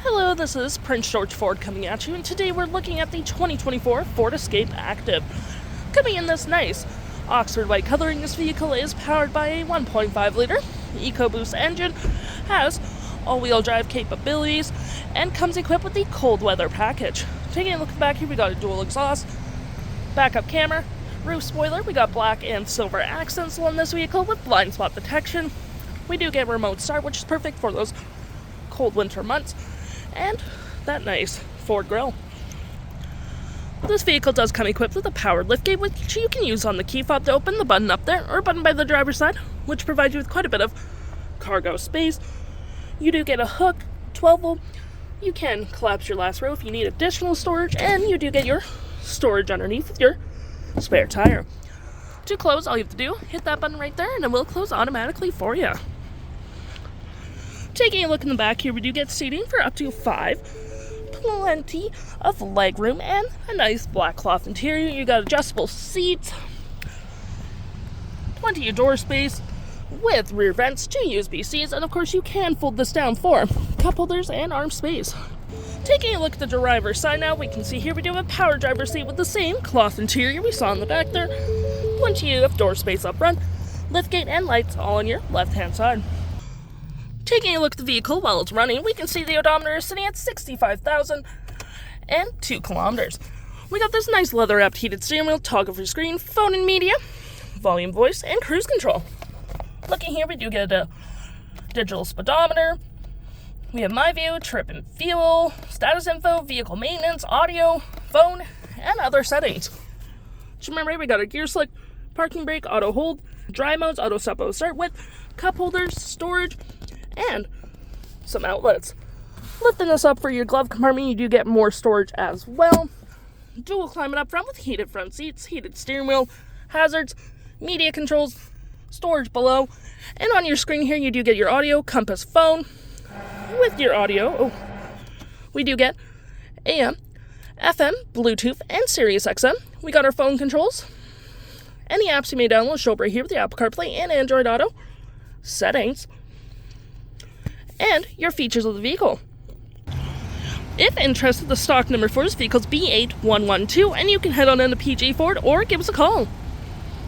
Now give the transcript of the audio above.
Hello, this is Prince George Ford coming at you, and today we're looking at the 2024 Ford Escape Active. Coming in this nice Oxford white coloring, this vehicle is powered by a 1.5-liter EcoBoost engine, has all-wheel drive capabilities, and comes equipped with the cold weather package. Taking a look back here, we got a dual exhaust, backup camera, roof spoiler. We got black and silver accents on this vehicle with blind spot detection. We do get remote start, which is perfect for those cold winter months. And that nice Ford grille. This vehicle does come equipped with a powered liftgate, which you can use on the key fob to open the button up there, or a button by the driver's side, which provides you with quite a bit of cargo space. You do get a hook, 12-volt. You can collapse your last row if you need additional storage, and you do get your storage underneath with your spare tire. To close, all you have to do, hit that button right there, and it will close automatically for you. Taking a look in the back here, we do get seating for up to 5. Plenty of legroom and a nice black cloth interior. You got adjustable seats, plenty of door space with rear vents, 2 USB-Cs, and of course you can fold this down for cup holders and arm space. Taking a look at the driver's side now, we can see here we do have a power driver's seat with the same cloth interior we saw in the back there. Plenty of door space up front, liftgate and lights all on your left-hand side. Taking a look at the vehicle while it's running, we can see the odometer is sitting at 65,002 kilometers. We got this nice leather-wrapped heated steering wheel, toggle for screen, phone and media, volume, voice, and cruise control. Looking here, we do get a digital speedometer. We have My View, trip and fuel, status info, vehicle maintenance, audio, phone, and other settings. Just remember, we got a gear select, parking brake, auto hold, dry modes, auto stop, auto start with cup holders, storage, and some outlets. Lifting this up for your glove compartment, you do get more storage as well. Dual climate up front with heated front seats, heated steering wheel, hazards, media controls, storage below, and on your screen here you do get your audio, compass, phone. With your audio, we do get AM, FM, Bluetooth, and SiriusXM. We got our phone controls. Any apps you may download show up right here with the Apple CarPlay and Android Auto settings, and your features of the vehicle. If interested, the stock number for this vehicle is B8112, and you can head on into PG Ford or give us a call.